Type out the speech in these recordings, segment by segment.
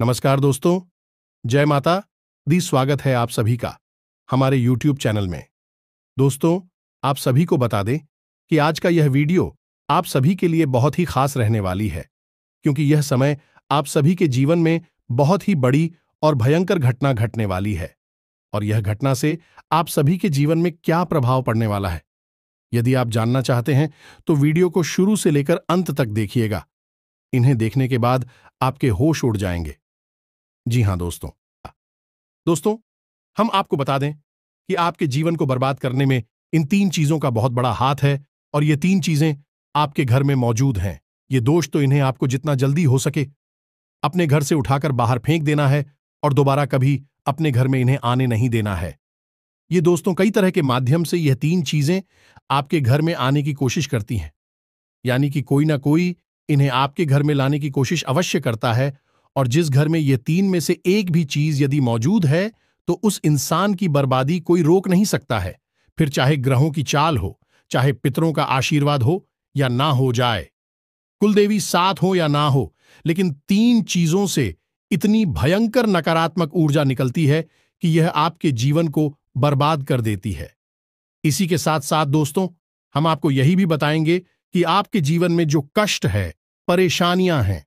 नमस्कार दोस्तों, जय माता दी। स्वागत है आप सभी का हमारे YouTube चैनल में। दोस्तों, आप सभी को बता दें कि आज का यह वीडियो आप सभी के लिए बहुत ही खास रहने वाली है, क्योंकि यह समय आप सभी के जीवन में बहुत ही बड़ी और भयंकर घटना घटने वाली है। और यह घटना से आप सभी के जीवन में क्या प्रभाव पड़ने वाला है, यदि आप जानना चाहते हैं तो वीडियो को शुरू से लेकर अंत तक देखिएगा। इन्हें देखने के बाद आपके होश उड़ जाएंगे। जी हां दोस्तों, हम आपको बता दें कि आपके जीवन को बर्बाद करने में इन 3 चीजों का बहुत बड़ा हाथ है, और ये 3 चीजें आपके घर में मौजूद हैं। ये दोष तो इन्हें आपको जितना जल्दी हो सके अपने घर से उठाकर बाहर फेंक देना है, और दोबारा कभी अपने घर में इन्हें आने नहीं देना है। ये दोस्तों कई तरह के माध्यम से यह 3 चीजें आपके घर में आने की कोशिश करती हैं, यानी कि कोई ना कोई इन्हें आपके घर में लाने की कोशिश अवश्य करता है। और जिस घर में ये 3 में से एक भी चीज यदि मौजूद है तो उस इंसान की बर्बादी कोई रोक नहीं सकता है। फिर चाहे ग्रहों की चाल हो, चाहे पितरों का आशीर्वाद हो या ना हो जाए, कुलदेवी साथ हो या ना हो, लेकिन 3 चीजों से इतनी भयंकर नकारात्मक ऊर्जा निकलती है कि यह आपके जीवन को बर्बाद कर देती है। इसी के साथ साथ दोस्तों, हम आपको यही भी बताएंगे कि आपके जीवन में जो कष्ट है, परेशानियां हैं,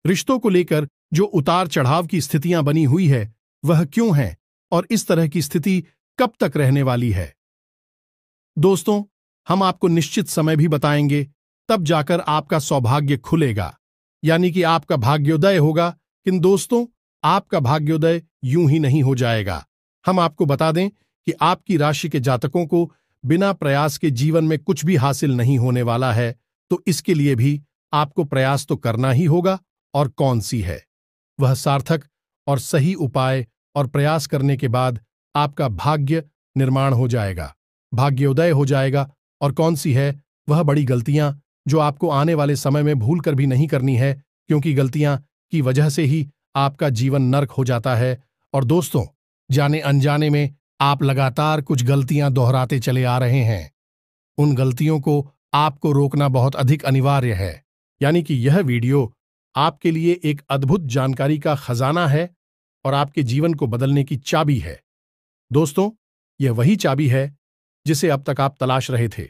रिश्तों को लेकर जो उतार चढ़ाव की स्थितियां बनी हुई है, वह क्यों है और इस तरह की स्थिति कब तक रहने वाली है। दोस्तों, हम आपको निश्चित समय भी बताएंगे, तब जाकर आपका सौभाग्य खुलेगा, यानी कि आपका भाग्योदय होगा। किंतु दोस्तों, आपका भाग्योदय यूं ही नहीं हो जाएगा। हम आपको बता दें कि आपकी राशि के जातकों को बिना प्रयास के जीवन में कुछ भी हासिल नहीं होने वाला है, तो इसके लिए भी आपको प्रयास तो करना ही होगा। और कौन सी है वह सार्थक और सही उपाय, और प्रयास करने के बाद आपका भाग्य निर्माण हो जाएगा, भाग्योदय हो जाएगा। और कौन सी है वह बड़ी गलतियां जो आपको आने वाले समय में भूल कर भी नहीं करनी है, क्योंकि गलतियां की वजह से ही आपका जीवन नर्क हो जाता है। और दोस्तों, जाने अनजाने में आप लगातार कुछ गलतियां दोहराते चले आ रहे हैं। उन गलतियों को आपको रोकना बहुत अधिक अनिवार्य है, यानी कि यह वीडियो आपके लिए एक अद्भुत जानकारी का खजाना है और आपके जीवन को बदलने की चाबी है। दोस्तों, यह वही चाबी है जिसे अब तक आप तलाश रहे थे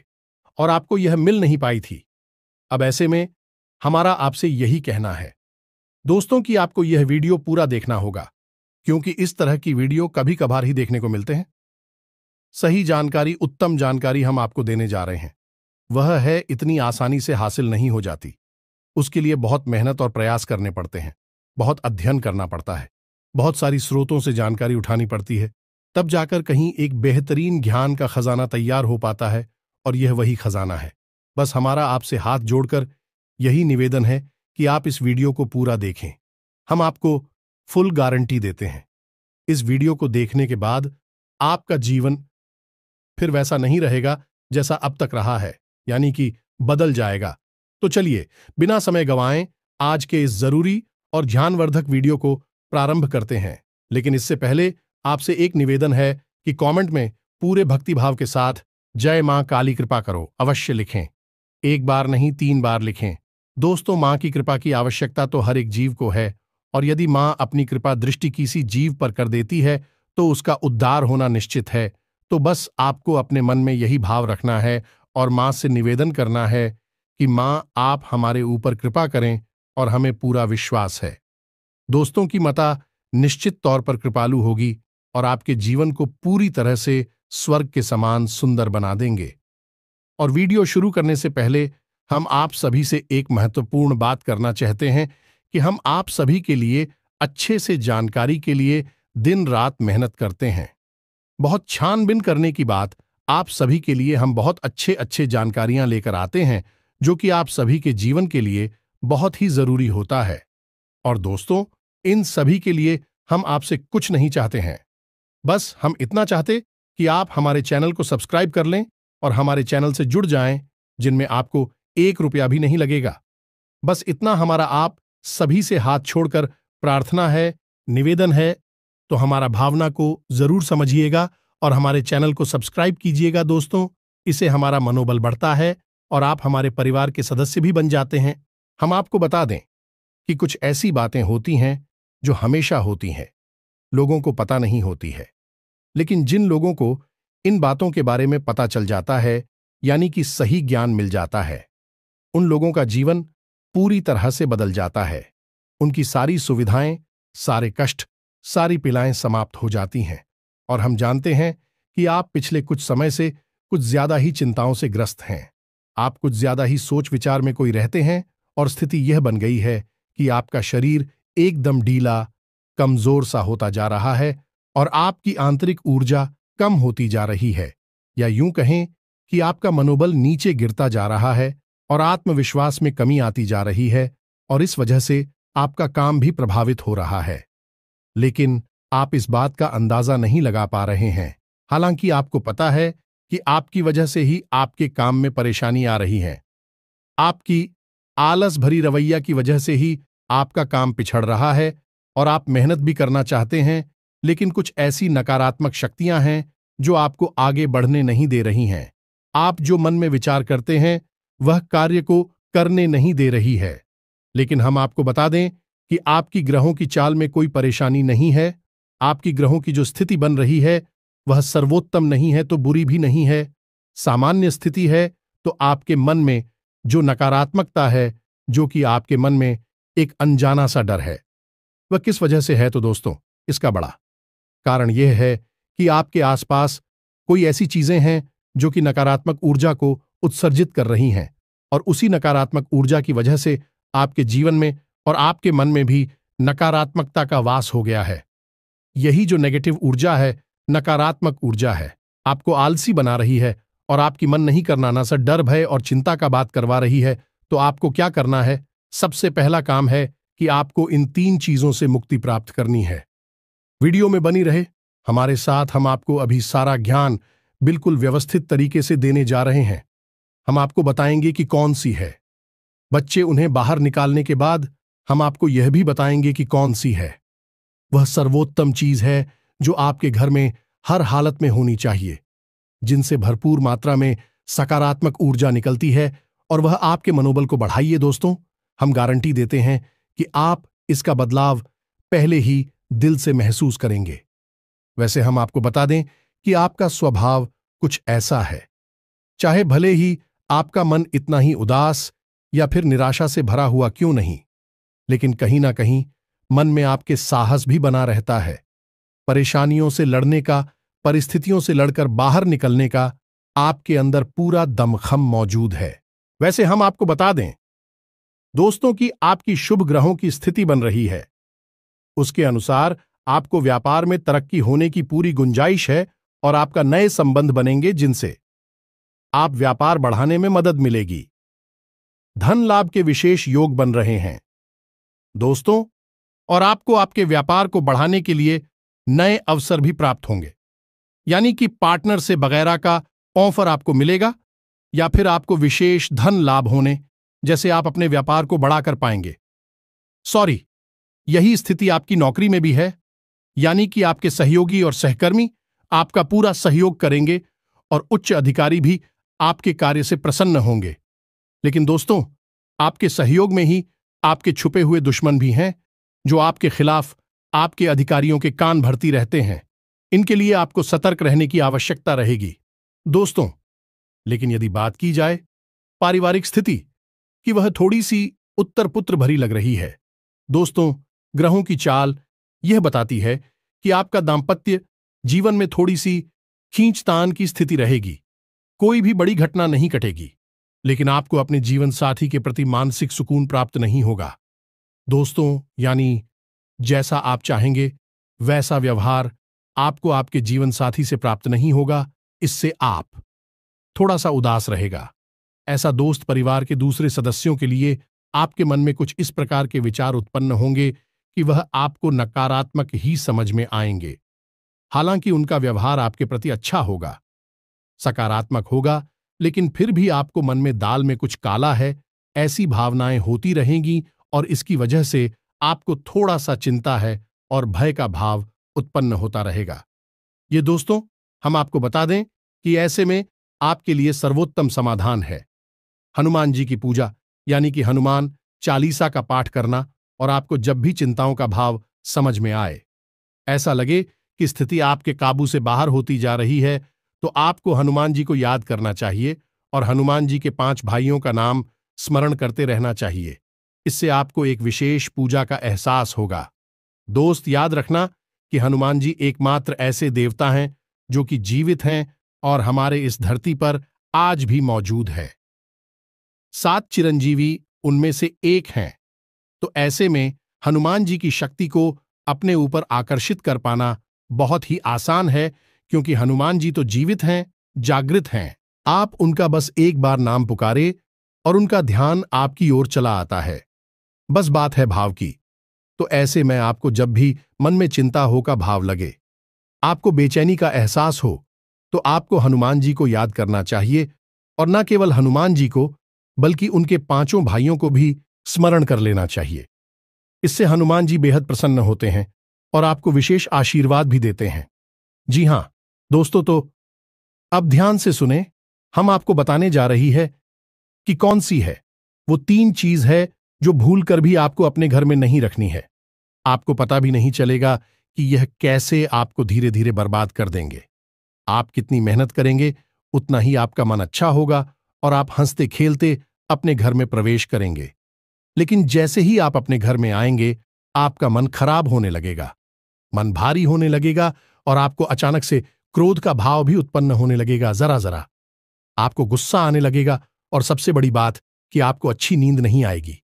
और आपको यह मिल नहीं पाई थी। अब ऐसे में हमारा आपसे यही कहना है दोस्तों कि आपको यह वीडियो पूरा देखना होगा, क्योंकि इस तरह की वीडियो कभी कभार ही देखने को मिलते हैं। सही जानकारी, उत्तम जानकारी हम आपको देने जा रहे हैं। वह है इतनी आसानी से हासिल नहीं हो जाती। उसके लिए बहुत मेहनत और प्रयास करने पड़ते हैं, बहुत अध्ययन करना पड़ता है, बहुत सारी स्रोतों से जानकारी उठानी पड़ती है, तब जाकर कहीं एक बेहतरीन ज्ञान का खजाना तैयार हो पाता है। और यह वही खजाना है। बस हमारा आपसे हाथ जोड़कर यही निवेदन है कि आप इस वीडियो को पूरा देखें। हम आपको फुल गारंटी देते हैं, इस वीडियो को देखने के बाद आपका जीवन फिर वैसा नहीं रहेगा जैसा अब तक रहा है, यानी कि बदल जाएगा। तो चलिए बिना समय गंवाएं आज के इस जरूरी और ध्यानवर्धक वीडियो को प्रारंभ करते हैं। लेकिन इससे पहले आपसे एक निवेदन है कि कमेंट में पूरे भक्तिभाव के साथ जय मां काली कृपा करो अवश्य लिखें। 1 बार नहीं 3 बार लिखें। दोस्तों, मां की कृपा की आवश्यकता तो हर एक जीव को है, और यदि मां अपनी कृपा दृष्टि किसी जीव पर कर देती है तो उसका उद्धार होना निश्चित है। तो बस आपको अपने मन में यही भाव रखना है और मां से निवेदन करना है कि मां आप हमारे ऊपर कृपा करें, और हमें पूरा विश्वास है दोस्तों की माता निश्चित तौर पर कृपालु होगी और आपके जीवन को पूरी तरह से स्वर्ग के समान सुंदर बना देंगे। और वीडियो शुरू करने से पहले हम आप सभी से एक महत्वपूर्ण बात करना चाहते हैं कि हम आप सभी के लिए अच्छे से जानकारी के लिए दिन रात मेहनत करते हैं। बहुत छानबीन करने की बात, आप सभी के लिए हम बहुत अच्छे जानकारियां लेकर आते हैं, जो कि आप सभी के जीवन के लिए बहुत ही जरूरी होता है। और दोस्तों, इन सभी के लिए हम आपसे कुछ नहीं चाहते हैं, बस हम इतना चाहते कि आप हमारे चैनल को सब्सक्राइब कर लें और हमारे चैनल से जुड़ जाएं, जिनमें आपको 1 रुपया भी नहीं लगेगा। बस इतना हमारा आप सभी से हाथ छोड़कर प्रार्थना है, निवेदन है। तो हमारा भावना को जरूर समझिएगा और हमारे चैनल को सब्सक्राइब कीजिएगा दोस्तों। इससे हमारा मनोबल बढ़ता है और आप हमारे परिवार के सदस्य भी बन जाते हैं। हम आपको बता दें कि कुछ ऐसी बातें होती हैं जो हमेशा होती हैं, लोगों को पता नहीं होती है। लेकिन जिन लोगों को इन बातों के बारे में पता चल जाता है, यानी कि सही ज्ञान मिल जाता है, उन लोगों का जीवन पूरी तरह से बदल जाता है। उनकी सारी सुविधाएं, सारे कष्ट, सारी पीड़ाएं समाप्त हो जाती हैं। और हम जानते हैं कि आप पिछले कुछ समय से कुछ ज्यादा ही चिंताओं से ग्रस्त हैं। आप कुछ ज्यादा ही सोच विचार में कोई रहते हैं और स्थिति यह बन गई है कि आपका शरीर एकदम ढीला, कमजोर सा होता जा रहा है और आपकी आंतरिक ऊर्जा कम होती जा रही है, या यूं कहें कि आपका मनोबल नीचे गिरता जा रहा है और आत्मविश्वास में कमी आती जा रही है, और इस वजह से आपका काम भी प्रभावित हो रहा है। लेकिन आप इस बात का अंदाजा नहीं लगा पा रहे हैं। हालांकि आपको पता है कि आपकी वजह से ही आपके काम में परेशानी आ रही है। आपकी आलस भरी रवैया की वजह से ही आपका काम पिछड़ रहा है और आप मेहनत भी करना चाहते हैं, लेकिन कुछ ऐसी नकारात्मक शक्तियां हैं जो आपको आगे बढ़ने नहीं दे रही हैं। आप जो मन में विचार करते हैं वह कार्य को करने नहीं दे रही है। लेकिन हम आपको बता दें कि आपकी ग्रहों की चाल में कोई परेशानी नहीं है। आपकी ग्रहों की जो स्थिति बन रही है वह सर्वोत्तम नहीं है तो बुरी भी नहीं है, सामान्य स्थिति है। तो आपके मन में जो नकारात्मकता है, जो कि आपके मन में एक अनजाना सा डर है, वह किस वजह से है? तो दोस्तों, इसका बड़ा कारण यह है कि आपके आसपास कोई ऐसी चीजें हैं जो कि नकारात्मक ऊर्जा को उत्सर्जित कर रही हैं, और उसी नकारात्मक ऊर्जा की वजह से आपके जीवन में और आपके मन में भी नकारात्मकता का वास हो गया है। यही जो नेगेटिव ऊर्जा है, नकारात्मक ऊर्जा है, आपको आलसी बना रही है और आपकी मन नहीं करना ना सा डर, भय और चिंता का बात करवा रही है। तो आपको क्या करना है? सबसे पहला काम है कि आपको इन 3 चीजों से मुक्ति प्राप्त करनी है। वीडियो में बनी रहे हमारे साथ। हम आपको अभी सारा ज्ञान बिल्कुल व्यवस्थित तरीके से देने जा रहे हैं। हम आपको बताएंगे कि कौन सी है। बच्चे उन्हें बाहर निकालने के बाद हम आपको यह भी बताएंगे कि कौन सी है वह सर्वोत्तम चीज है जो आपके घर में हर हालत में होनी चाहिए, जिनसे भरपूर मात्रा में सकारात्मक ऊर्जा निकलती है, और वह आपके मनोबल को बढ़ाइए। दोस्तों, हम गारंटी देते हैं कि आप इसका बदलाव पहले ही दिल से महसूस करेंगे। वैसे हम आपको बता दें कि आपका स्वभाव कुछ ऐसा है, चाहे भले ही आपका मन इतना ही उदास या फिर निराशा से भरा हुआ क्यों नहीं, लेकिन कहीं ना कहीं मन में आपके साहस भी बना रहता है। परेशानियों से लड़ने का, परिस्थितियों से लड़कर बाहर निकलने का आपके अंदर पूरा दमखम मौजूद है। वैसे हम आपको बता दें दोस्तों कि आपकी शुभ ग्रहों की स्थिति बन रही है, उसके अनुसार आपको व्यापार में तरक्की होने की पूरी गुंजाइश है और आपका नए संबंध बनेंगे जिनसे आप व्यापार बढ़ाने में मदद मिलेगी। धन लाभ के विशेष योग बन रहे हैं दोस्तों, और आपको आपके व्यापार को बढ़ाने के लिए नए अवसर भी प्राप्त होंगे, यानी कि पार्टनर से वगैरह का ऑफर आपको मिलेगा, या फिर आपको विशेष धन लाभ होने जैसे आप अपने व्यापार को बढ़ा कर पाएंगे। यही स्थिति आपकी नौकरी में भी है, यानी कि आपके सहयोगी और सहकर्मी आपका पूरा सहयोग करेंगे और उच्च अधिकारी भी आपके कार्य से प्रसन्न होंगे। लेकिन दोस्तों, आपके सहयोग में ही आपके छुपे हुए दुश्मन भी हैं जो आपके खिलाफ आपके अधिकारियों के कान भरती रहते हैं। इनके लिए आपको सतर्क रहने की आवश्यकता रहेगी दोस्तों। लेकिन यदि बात की जाए पारिवारिक स्थिति की, वह थोड़ी सी उत्तर पुत्र भरी लग रही है दोस्तों। ग्रहों की चाल यह बताती है कि आपका दाम्पत्य जीवन में थोड़ी सी खींचतान की स्थिति रहेगी। कोई भी बड़ी घटना नहीं घटेगी, लेकिन आपको अपने जीवन साथी के प्रति मानसिक सुकून प्राप्त नहीं होगा दोस्तों। यानी जैसा आप चाहेंगे वैसा व्यवहार आपको आपके जीवन साथी से प्राप्त नहीं होगा। इससे आप थोड़ा सा उदास रहेगा। ऐसा दोस्त परिवार के दूसरे सदस्यों के लिए आपके मन में कुछ इस प्रकार के विचार उत्पन्न होंगे कि वह आपको नकारात्मक ही समझ में आएंगे। हालांकि उनका व्यवहार आपके प्रति अच्छा होगा, सकारात्मक होगा, लेकिन फिर भी आपको मन में दाल में कुछ काला है, ऐसी भावनाएं होती रहेंगी, और इसकी वजह से आपको थोड़ा सा चिंता है और भय का भाव उत्पन्न होता रहेगा। ये दोस्तों, हम आपको बता दें कि ऐसे में आपके लिए सर्वोत्तम समाधान है हनुमान जी की पूजा, यानी कि हनुमान चालीसा का पाठ करना। और आपको जब भी चिंताओं का भाव समझ में आए। ऐसा लगे कि स्थिति आपके काबू से बाहर होती जा रही है, तो आपको हनुमान जी को याद करना चाहिए और हनुमान जी के 5 भाइयों का नाम स्मरण करते रहना चाहिए। इससे आपको एक विशेष पूजा का एहसास होगा। दोस्त, याद रखना कि हनुमान जी एकमात्र ऐसे देवता हैं जो कि जीवित हैं और हमारे इस धरती पर आज भी मौजूद है। 7 चिरंजीवी उनमें से एक हैं, तो ऐसे में हनुमान जी की शक्ति को अपने ऊपर आकर्षित कर पाना बहुत ही आसान है, क्योंकि हनुमान जी तो जीवित हैं, जागृत हैं। आप उनका बस एक बार नाम पुकारे और उनका ध्यान आपकी ओर चला आता है। बस बात है भाव की। तो ऐसे में आपको जब भी मन में चिंता हो का भाव लगे, आपको बेचैनी का एहसास हो, तो आपको हनुमान जी को याद करना चाहिए और न केवल हनुमान जी को, बल्कि उनके 5 भाइयों को भी स्मरण कर लेना चाहिए। इससे हनुमान जी बेहद प्रसन्न होते हैं और आपको विशेष आशीर्वाद भी देते हैं। जी हां दोस्तों, तो अब ध्यान से सुने। हम आपको बताने जा रही है कि कौन सी है वो 3 चीज है जो भूल कर भी आपको अपने घर में नहीं रखनी है। आपको पता भी नहीं चलेगा कि यह कैसे आपको धीरे धीरे बर्बाद कर देंगे। आप कितनी मेहनत करेंगे, उतना ही आपका मन अच्छा होगा और आप हंसते खेलते अपने घर में प्रवेश करेंगे। लेकिन जैसे ही आप अपने घर में आएंगे, आपका मन खराब होने लगेगा, मन भारी होने लगेगा और आपको अचानक से क्रोध का भाव भी उत्पन्न होने लगेगा। जरा जरा आपको गुस्सा आने लगेगा और सबसे बड़ी बात कि आपको अच्छी नींद नहीं आएगी।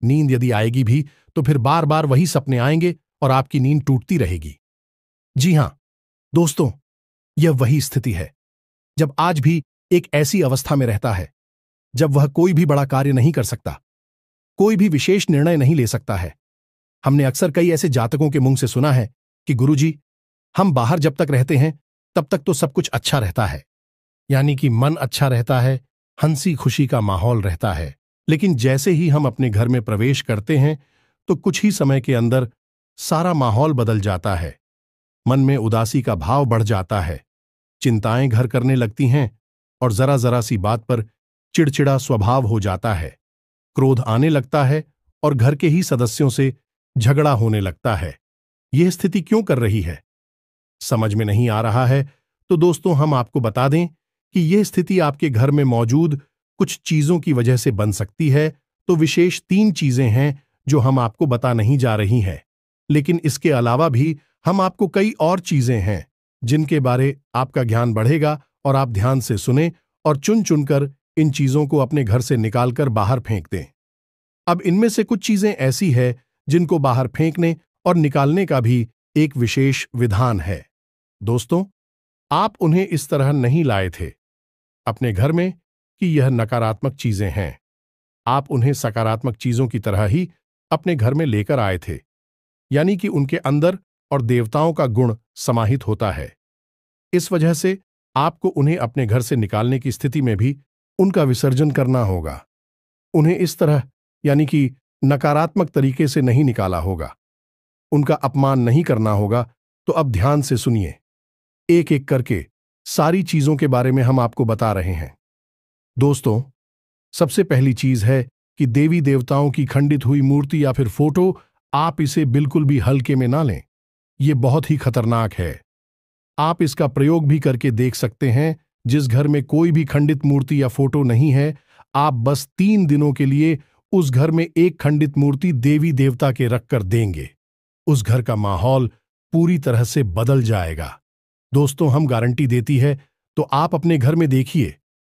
नींद यदि आएगी भी तो फिर बार बार वही सपने आएंगे और आपकी नींद टूटती रहेगी। जी हां दोस्तों, यह वही स्थिति है जब आज भी एक ऐसी अवस्था में रहता है जब वह कोई भी बड़ा कार्य नहीं कर सकता, कोई भी विशेष निर्णय नहीं ले सकता है। हमने अक्सर कई ऐसे जातकों के मुंह से सुना है कि गुरुजी, हम बाहर जब तक रहते हैं तब तक तो सब कुछ अच्छा रहता है, यानी कि मन अच्छा रहता है, हंसी खुशी का माहौल रहता है। लेकिन जैसे ही हम अपने घर में प्रवेश करते हैं तो कुछ ही समय के अंदर सारा माहौल बदल जाता है। मन में उदासी का भाव बढ़ जाता है, चिंताएं घर करने लगती हैं और जरा जरा सी बात पर चिड़चिड़ा स्वभाव हो जाता है। क्रोध आने लगता है और घर के ही सदस्यों से झगड़ा होने लगता है। यह स्थिति क्यों कर रही है, समझ में नहीं आ रहा है? तो दोस्तों, हम आपको बता दें कि यह स्थिति आपके घर में मौजूद कुछ चीजों की वजह से बन सकती है। तो विशेष 3 चीजें हैं जो हम आपको बता नहीं जा रही हैं, लेकिन इसके अलावा भी हम आपको कई और चीजें हैं जिनके बारे आपका ज्ञान बढ़ेगा और आप ध्यान से सुने और चुन चुनकर इन चीजों को अपने घर से निकालकर बाहर फेंक दें। अब इनमें से कुछ चीजें ऐसी है जिनको बाहर फेंकने और निकालने का भी एक विशेष विधान है। दोस्तों, आप उन्हें इस तरह नहीं लाए थे अपने घर में कि यह नकारात्मक चीजें हैं। आप उन्हें सकारात्मक चीजों की तरह ही अपने घर में लेकर आए थे, यानी कि उनके अंदर और देवताओं का गुण समाहित होता है। इस वजह से आपको उन्हें अपने घर से निकालने की स्थिति में भी उनका विसर्जन करना होगा। उन्हें इस तरह, यानी कि नकारात्मक तरीके से नहीं निकाला होगा, उनका अपमान नहीं करना होगा। तो अब ध्यान से सुनिए, एक एक करके सारी चीजों के बारे में हम आपको बता रहे हैं। दोस्तों, सबसे पहली चीज है कि देवी देवताओं की खंडित हुई मूर्ति या फिर फोटो, आप इसे बिल्कुल भी हल्के में ना लें। यह बहुत ही खतरनाक है। आप इसका प्रयोग भी करके देख सकते हैं। जिस घर में कोई भी खंडित मूर्ति या फोटो नहीं है, आप बस 3 दिनों के लिए उस घर में एक खंडित मूर्ति देवी देवता के रखकर देंगे, उस घर का माहौल पूरी तरह से बदल जाएगा। दोस्तों, हम गारंटी देती है। तो आप अपने घर में देखिए,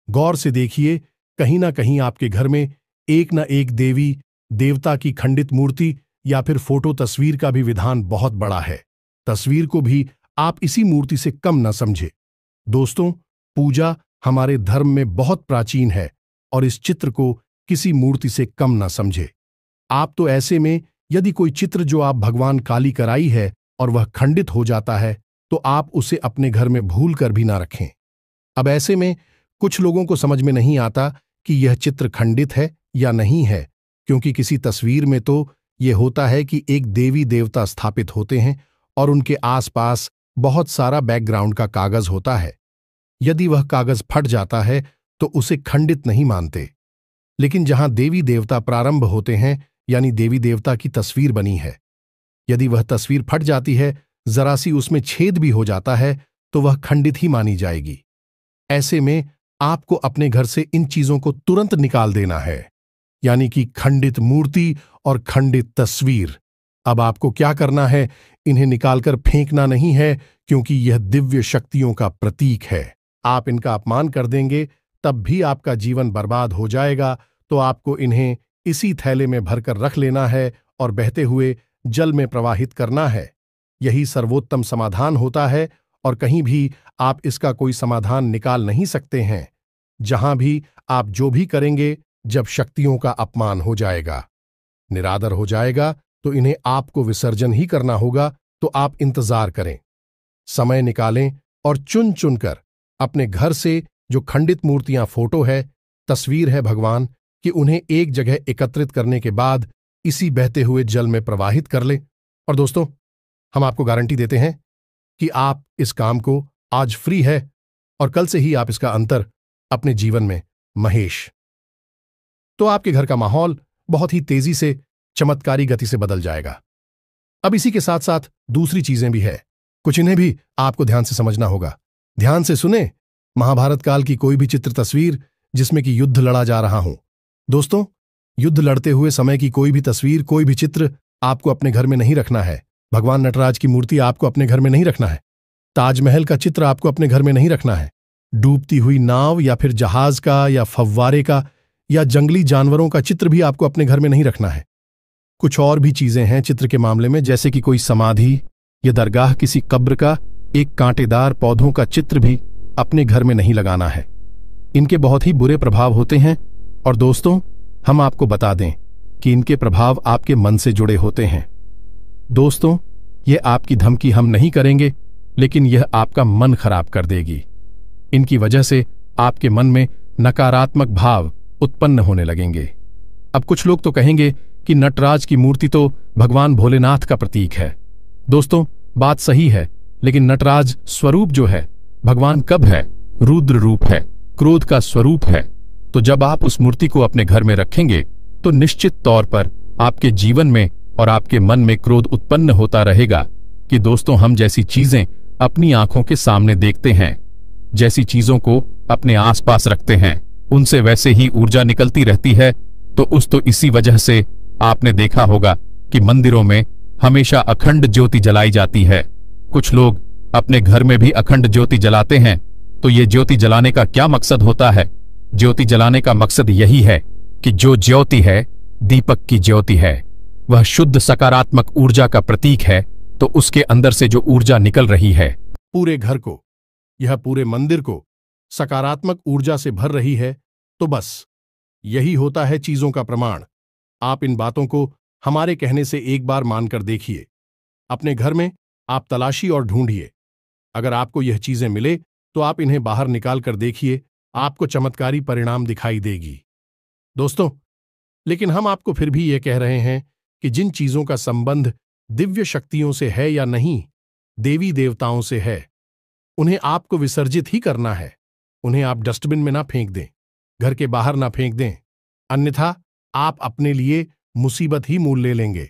गौर से देखिए, कहीं ना कहीं आपके घर में एक न एक देवी देवता की खंडित मूर्ति या फिर फोटो तस्वीर का भी विधान बहुत बड़ा है। तस्वीर को भी आप इसी मूर्ति से कम न समझे। दोस्तों, पूजा हमारे धर्म में बहुत प्राचीन है और इस चित्र को किसी मूर्ति से कम न समझे। आप तो ऐसे में यदि कोई चित्र जो आप भगवान काली कराई है और वह खंडित हो जाता है, तो आप उसे अपने घर में भूल कर भी ना रखें। अब ऐसे में कुछ लोगों को समझ में नहीं आता कि यह चित्र खंडित है या नहीं है, क्योंकि किसी तस्वीर में तो यह होता है कि एक देवी देवता स्थापित होते हैं और उनके आसपास बहुत सारा बैकग्राउंड का कागज होता है। यदि वह कागज फट जाता है तो उसे खंडित नहीं मानते। लेकिन जहां देवी देवता प्रारंभ होते हैं, यानी देवी देवता की तस्वीर बनी है, यदि वह तस्वीर फट जाती है, जरा सी उसमें छेद भी हो जाता है, तो वह खंडित ही मानी जाएगी। ऐसे में आपको अपने घर से इन चीजों को तुरंत निकाल देना है, यानी कि खंडित मूर्ति और खंडित तस्वीर। अब आपको क्या करना है? इन्हें निकालकर फेंकना नहीं है, क्योंकि यह दिव्य शक्तियों का प्रतीक है। आप इनका अपमान कर देंगे तब भी आपका जीवन बर्बाद हो जाएगा। तो आपको इन्हें इसी थैले में भरकर रख लेना है और बहते हुए जल में प्रवाहित करना है। यही सर्वोत्तम समाधान होता है और कहीं भी आप इसका कोई समाधान निकाल नहीं सकते हैं। जहां भी आप जो भी करेंगे, जब शक्तियों का अपमान हो जाएगा, निरादर हो जाएगा, तो इन्हें आपको विसर्जन ही करना होगा। तो आप इंतजार करें, समय निकालें और चुन चुनकर अपने घर से जो खंडित मूर्तियां, फोटो है, तस्वीर है भगवान कि उन्हें एक जगह एकत्रित करने के बाद इसी बहते हुए जल में प्रवाहित कर लें। और दोस्तों, हम आपको गारंटी देते हैं कि आप इस काम को आज फ्री है और कल से ही आप इसका अंतर अपने जीवन में महेश, तो आपके घर का माहौल बहुत ही तेजी से, चमत्कारी गति से बदल जाएगा। अब इसी के साथ साथ दूसरी चीजें भी है, कुछ इन्हें भी आपको ध्यान से समझना होगा। ध्यान से सुने। महाभारत काल की कोई भी चित्र, तस्वीर जिसमें कि युद्ध लड़ा जा रहा हो, दोस्तों, युद्ध लड़ते हुए समय की कोई भी तस्वीर, कोई भी चित्र आपको अपने घर में नहीं रखना है। भगवान नटराज की मूर्ति आपको अपने घर में नहीं रखना है। ताजमहल का चित्र आपको अपने घर में नहीं रखना है। डूबती हुई नाव या फिर जहाज का या फव्वारे का या जंगली जानवरों का चित्र भी आपको अपने घर में नहीं रखना है। कुछ और भी चीजें हैं चित्र के मामले में, जैसे कि कोई समाधि या दरगाह, किसी कब्र का एक कांटेदार पौधों का चित्र भी अपने घर में नहीं लगाना है। इनके बहुत ही बुरे प्रभाव होते हैं और दोस्तों, हम आपको बता दें कि इनके प्रभाव आपके मन से जुड़े होते हैं। दोस्तों, ये आपकी धमकी हम नहीं करेंगे, लेकिन यह आपका मन खराब कर देगी। इनकी वजह से आपके मन में नकारात्मक भाव उत्पन्न होने लगेंगे। अब कुछ लोग तो कहेंगे कि नटराज की मूर्ति तो भगवान भोलेनाथ का प्रतीक है। दोस्तों, बात सही है, लेकिन नटराज स्वरूप जो है, भगवान कब है? रुद्र रूप है, क्रोध का स्वरूप है। तो जब आप उस मूर्ति को अपने घर में रखेंगे, तो निश्चित तौर पर आपके जीवन में और आपके मन में क्रोध उत्पन्न होता रहेगा कि दोस्तों, हम जैसी चीजें अपनी आंखों के सामने देखते हैं, जैसी चीजों को अपने आसपास रखते हैं, उनसे वैसे ही ऊर्जा निकलती रहती है। तो इसी वजह से आपने देखा होगा कि मंदिरों में हमेशा अखंड ज्योति जलाई जाती है। कुछ लोग अपने घर में भी अखंड ज्योति जलाते हैं। तो ये ज्योति जलाने का क्या मकसद होता है? ज्योति जलाने का मकसद यही है कि जो ज्योति है, दीपक की ज्योति है, वह शुद्ध सकारात्मक ऊर्जा का प्रतीक है। तो उसके अंदर से जो ऊर्जा निकल रही है, पूरे घर को, यह पूरे मंदिर को सकारात्मक ऊर्जा से भर रही है। तो बस यही होता है चीजों का प्रमाण। आप इन बातों को हमारे कहने से एक बार मानकर देखिए। अपने घर में आप तलाशी और ढूंढिए। अगर आपको यह चीजें मिले तो आप इन्हें बाहर निकाल कर देखिए, आपको चमत्कारी परिणाम दिखाई देगी। दोस्तों, लेकिन हम आपको फिर भी यह कह रहे हैं कि जिन चीजों का संबंध दिव्य शक्तियों से है या नहीं, देवी देवताओं से है, उन्हें आपको विसर्जित ही करना है। उन्हें आप डस्टबिन में ना फेंक दें, घर के बाहर ना फेंक दें, अन्यथा आप अपने लिए मुसीबत ही मोल ले लेंगे।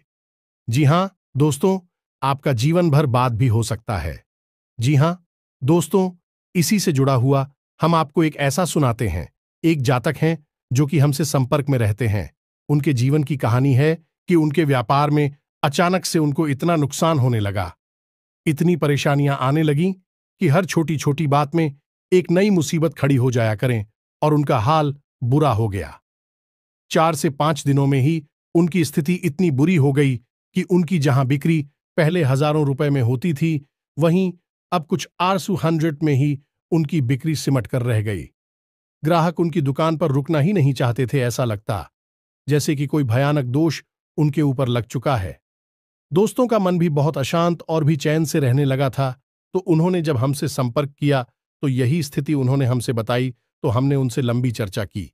जी हां दोस्तों, आपका जीवन भर बाद भी हो सकता है। जी हां दोस्तों, इसी से जुड़ा हुआ हम आपको एक ऐसा सुनाते हैं। एक जातक हैं जो कि हमसे संपर्क में रहते हैं। उनके जीवन की कहानी है कि उनके व्यापार में अचानक से उनको इतना नुकसान होने लगा, इतनी परेशानियां आने लगीं कि हर छोटी छोटी बात में एक नई मुसीबत खड़ी हो जाया करें और उनका हाल बुरा हो गया। 4 से 5 दिनों में ही उनकी स्थिति इतनी बुरी हो गई कि उनकी जहां बिक्री पहले हजारों रुपए में होती थी, वहीं अब कुछ आरसू 100 में ही उनकी बिक्री सिमट कर रह गई। ग्राहक उनकी दुकान पर रुकना ही नहीं चाहते थे। ऐसा लगता जैसे कि कोई भयानक दोष उनके ऊपर लग चुका है। दोस्तों का मन भी बहुत अशांत और भी चैन से रहने लगा था। तो उन्होंने जब हमसे संपर्क किया तो यही स्थिति उन्होंने हमसे बताई। तो हमने उनसे लंबी चर्चा की।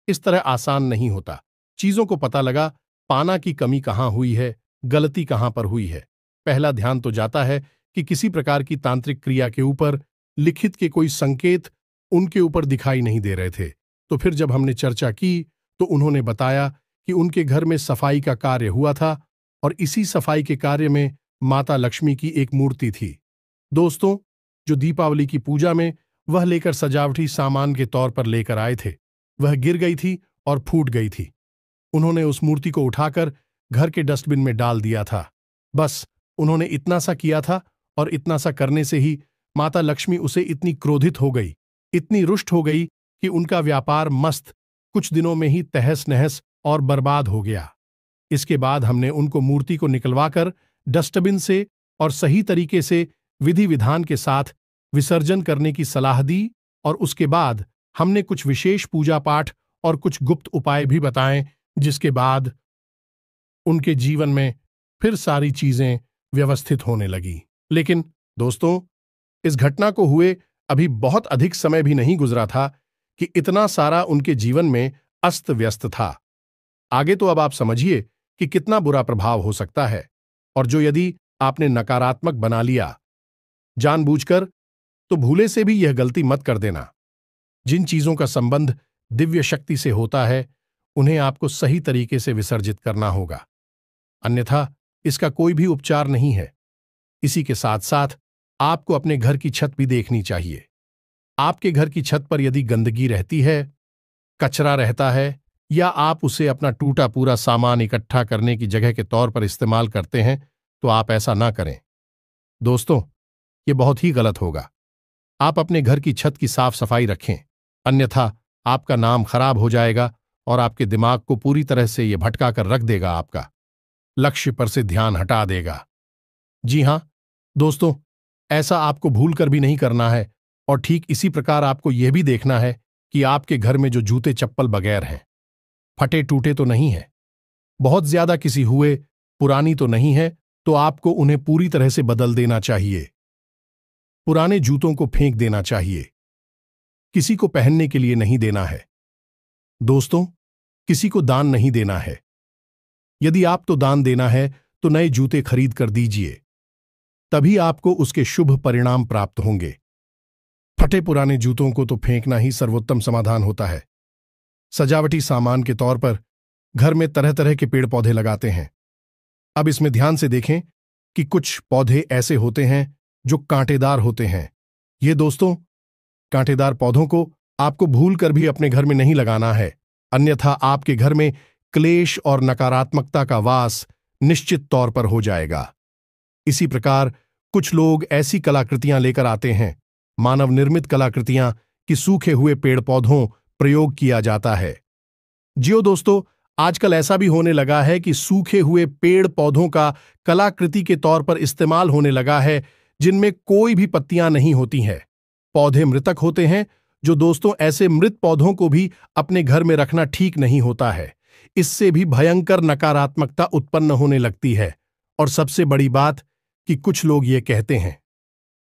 इस तरह आसान नहीं होता। चीजों को पता लगा, पाना की कमी कहां हुई है, गलती कहां पर हुई है। पहला ध्यान तो जाता है कि किसी प्रकार की तांत्रिक क्रिया के ऊपर लिखित के कोई संकेत उनके ऊपर दिखाई नहीं दे रहे थे। तो फिर जब हमने चर्चा की तो उन्होंने बताया कि उनके घर में सफाई का कार्य हुआ था और इसी सफाई के कार्य में माता लक्ष्मी की एक मूर्ति थी। दोस्तों, जो दीपावली की पूजा में वह लेकर सजावटी सामान के तौर पर लेकर आए थे, वह गिर गई थी और फूट गई थी। उन्होंने उस मूर्ति को उठाकर घर के डस्टबिन में डाल दिया था। बस उन्होंने इतना सा किया था और इतना सा करने से ही माता लक्ष्मी उसे इतनी क्रोधित हो गई, इतनी रुष्ट हो गई कि उनका व्यापार मस्त कुछ दिनों में ही तहस नहस और बर्बाद हो गया। इसके बाद हमने उनको मूर्ति को निकलवाकर डस्टबिन से और सही तरीके से विधि विधान के साथ विसर्जन करने की सलाह दी और उसके बाद हमने कुछ विशेष पूजा पाठ और कुछ गुप्त उपाय भी बताएं, जिसके बाद उनके जीवन में फिर सारी चीजें व्यवस्थित होने लगी। लेकिन दोस्तों, इस घटना को हुए अभी बहुत अधिक समय भी नहीं गुजरा था कि इतना सारा उनके जीवन में अस्त व्यस्त था। आगे तो अब आप समझिए कि कितना बुरा प्रभाव हो सकता है, और जो यदि आपने नकारात्मक बना लिया जानबूझकर, तो भूले से भी यह गलती मत कर देना। जिन चीजों का संबंध दिव्य शक्ति से होता है, उन्हें आपको सही तरीके से विसर्जित करना होगा, अन्यथा इसका कोई भी उपचार नहीं है। इसी के साथ साथ आपको अपने घर की छत भी देखनी चाहिए। आपके घर की छत पर यदि गंदगी रहती है, कचरा रहता है, या आप उसे अपना टूटा पूरा सामान इकट्ठा करने की जगह के तौर पर इस्तेमाल करते हैं, तो आप ऐसा ना करें। दोस्तों, ये बहुत ही गलत होगा। आप अपने घर की छत की साफ सफाई रखें, अन्यथा आपका नाम खराब हो जाएगा और आपके दिमाग को पूरी तरह से ये भटका कर रख देगा, आपका लक्ष्य पर से ध्यान हटा देगा। जी हां दोस्तों, ऐसा आपको भूल कर भी नहीं करना है। और ठीक इसी प्रकार आपको यह भी देखना है कि आपके घर में जो जूते चप्पल बगैर हैं, फटे टूटे तो नहीं है, बहुत ज्यादा किसी हुए पुरानी तो नहीं है, तो आपको उन्हें पूरी तरह से बदल देना चाहिए। पुराने जूतों को फेंक देना चाहिए, किसी को पहनने के लिए नहीं देना है। दोस्तों, किसी को दान नहीं देना है। यदि आपको दान देना है तो नए जूते खरीद कर दीजिए, तभी आपको उसके शुभ परिणाम प्राप्त होंगे। फटे पुराने जूतों को तो फेंकना ही सर्वोत्तम समाधान होता है। सजावटी सामान के तौर पर घर में तरह तरह के पेड़ पौधे लगाते हैं। अब इसमें ध्यान से देखें कि कुछ पौधे ऐसे होते हैं जो कांटेदार होते हैं। ये दोस्तों, कांटेदार पौधों को आपको भूल कर भी अपने घर में नहीं लगाना है, अन्यथा आपके घर में क्लेश और नकारात्मकता का वास निश्चित तौर पर हो जाएगा। इसी प्रकार कुछ लोग ऐसी कलाकृतियां लेकर आते हैं, मानव निर्मित कलाकृतियां, कि सूखे हुए पेड़ पौधों प्रयोग किया जाता है। जियो दोस्तों, आजकल ऐसा भी होने लगा है कि सूखे हुए पेड़ पौधों का कलाकृति के तौर पर इस्तेमाल होने लगा है, जिनमें कोई भी पत्तियां नहीं होती हैं। पौधे मृतक होते हैं, जो दोस्तों ऐसे मृत पौधों को भी अपने घर में रखना ठीक नहीं होता है। इससे भी भयंकर नकारात्मकता उत्पन्न होने लगती है। और सबसे बड़ी बात कि कुछ लोग ये कहते हैं,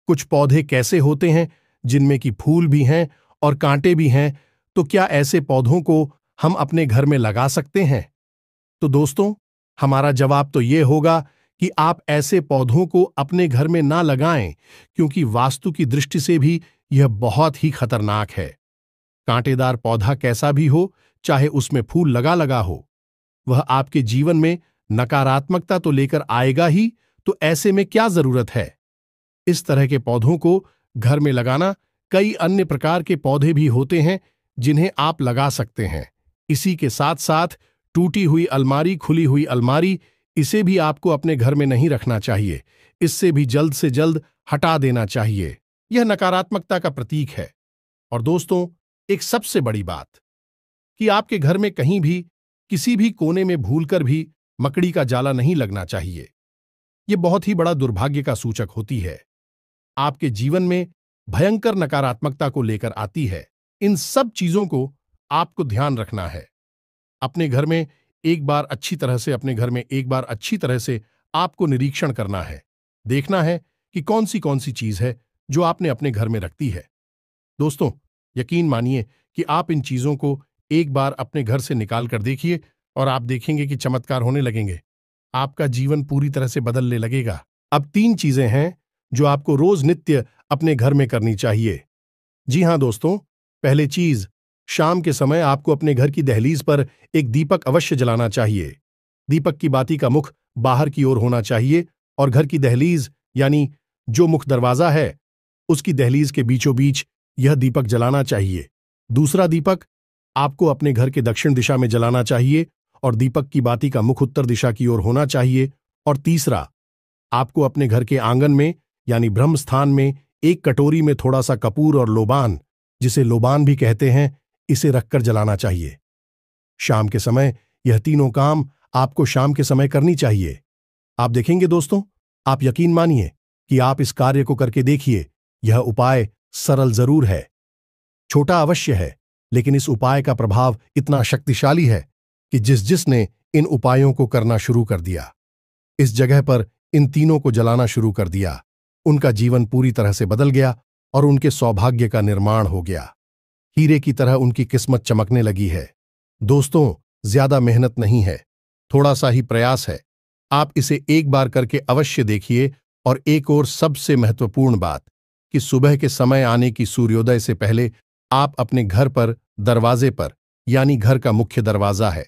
कुछ पौधे कैसे होते हैं जिनमें कि फूल भी हैं और कांटे भी हैं, तो क्या ऐसे पौधों को हम अपने घर में लगा सकते हैं? तो दोस्तों, हमारा जवाब तो ये होगा कि आप ऐसे पौधों को अपने घर में ना लगाएं, क्योंकि वास्तु की दृष्टि से भी यह बहुत ही खतरनाक है। कांटेदार पौधा कैसा भी हो, चाहे उसमें फूल लगा लगा हो, वह आपके जीवन में नकारात्मकता तो लेकर आएगा ही, तो ऐसे में क्या जरूरत है? इस तरह के पौधों को घर में लगाना, कई अन्य प्रकार के पौधे भी होते हैं जिन्हें आप लगा सकते हैं। इसी के साथ साथ टूटी हुई अलमारी, खुली हुई अलमारी, इसे भी आपको अपने घर में नहीं रखना चाहिए। इससे भी जल्द से जल्द हटा देना चाहिए। यह नकारात्मकता का प्रतीक है। और दोस्तों, एक सबसे बड़ी बात कि आपके घर में कहीं भी किसी भी कोने में भूलकर भी मकड़ी का जाला नहीं लगना चाहिए। यह बहुत ही बड़ा दुर्भाग्य का सूचक होती है, आपके जीवन में भयंकर नकारात्मकता को लेकर आती है। इन सब चीजों को आपको ध्यान रखना है। अपने घर में एक बार अच्छी तरह से आपको निरीक्षण करना है, देखना है कि कौन सी चीज है जो आपने अपने घर में रखती है। दोस्तों, यकीन मानिए कि आप इन चीजों को एक बार अपने घर से निकाल कर देखिए और आप देखेंगे कि चमत्कार होने लगेंगे। आपका जीवन पूरी तरह से बदलने लगेगा। अब 3 चीजें हैं जो आपको रोज नित्य अपने घर में करनी चाहिए। जी हां दोस्तों, पहली चीज, शाम के समय आपको अपने घर की दहलीज पर एक दीपक अवश्य जलाना चाहिए। दीपक की बाती का मुख बाहर की ओर होना चाहिए और घर की दहलीज यानी जो मुख्य दरवाजा है उसकी दहलीज के बीचों बीच यह दीपक जलाना चाहिए। दूसरा दीपक आपको अपने घर के दक्षिण दिशा में जलाना चाहिए और दीपक की बाती का मुख उत्तर दिशा की ओर होना चाहिए। और तीसरा, आपको अपने घर के आंगन में यानी ब्रह्म स्थान में एक कटोरी में थोड़ा सा कपूर और लोबान, जिसे लोबान भी कहते हैं, इसे रखकर जलाना चाहिए। शाम के समय यह तीनों काम आपको शाम के समय करनी चाहिए। आप देखेंगे दोस्तों, आप यकीन मानिए कि आप इस कार्य को करके देखिए। यह उपाय सरल जरूर है, छोटा अवश्य है, लेकिन इस उपाय का प्रभाव इतना शक्तिशाली है कि जिसने इन उपायों को करना शुरू कर दिया, इस जगह पर इन तीनों को जलाना शुरू कर दिया, उनका जीवन पूरी तरह से बदल गया और उनके सौभाग्य का निर्माण हो गया। हीरे की तरह उनकी किस्मत चमकने लगी है। दोस्तों, ज्यादा मेहनत नहीं है, थोड़ा सा ही प्रयास है। आप इसे एक बार करके अवश्य देखिए। और एक और सबसे महत्वपूर्ण बात कि सुबह के समय आने की सूर्योदय से पहले आप अपने घर पर दरवाजे पर, यानी घर का मुख्य दरवाजा है,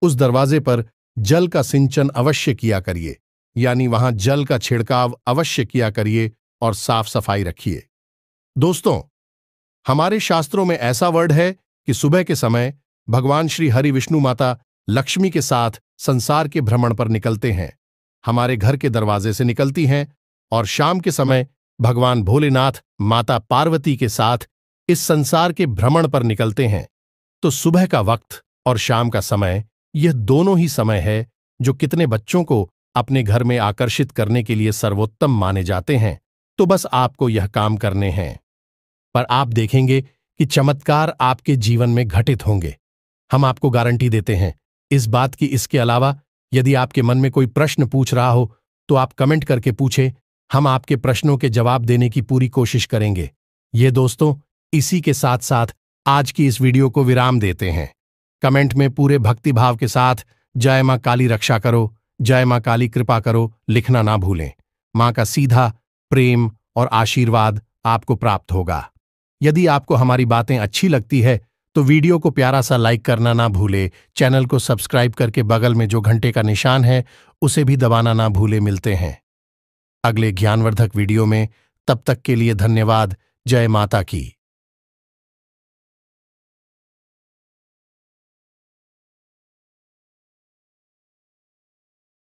उस दरवाजे पर जल का सिंचन अवश्य किया करिए, यानी वहां जल का छिड़काव अवश्य किया करिए और साफ सफाई रखिए। दोस्तों, हमारे शास्त्रों में ऐसा वर्ड है कि सुबह के समय भगवान श्री हरि विष्णु माता लक्ष्मी के साथ संसार के भ्रमण पर निकलते हैं, हमारे घर के दरवाजे से निकलती हैं, और शाम के समय भगवान भोलेनाथ माता पार्वती के साथ इस संसार के भ्रमण पर निकलते हैं। तो सुबह का वक्त और शाम का समय, यह दोनों ही समय है जो कितने बच्चों को अपने घर में आकर्षित करने के लिए सर्वोत्तम माने जाते हैं। तो बस आपको यह काम करने हैं, पर आप देखेंगे कि चमत्कार आपके जीवन में घटित होंगे। हम आपको गारंटी देते हैं इस बात की। इसके अलावा यदि आपके मन में कोई प्रश्न पूछ रहा हो तो आप कमेंट करके पूछें, हम आपके प्रश्नों के जवाब देने की पूरी कोशिश करेंगे। ये दोस्तों, इसी के साथ साथ आज की इस वीडियो को विराम देते हैं। कमेंट में पूरे भक्तिभाव के साथ जय मां काली रक्षा करो, जय मां काली कृपा करो लिखना ना भूलें। मां का सीधा प्रेम और आशीर्वाद आपको प्राप्त होगा। यदि आपको हमारी बातें अच्छी लगती है तो वीडियो को प्यारा सा लाइक करना ना भूले, चैनल को सब्सक्राइब करके बगल में जो घंटे का निशान है उसे भी दबाना ना भूले। मिलते हैं अगले ज्ञानवर्धक वीडियो में, तब तक के लिए धन्यवाद। जय माता की।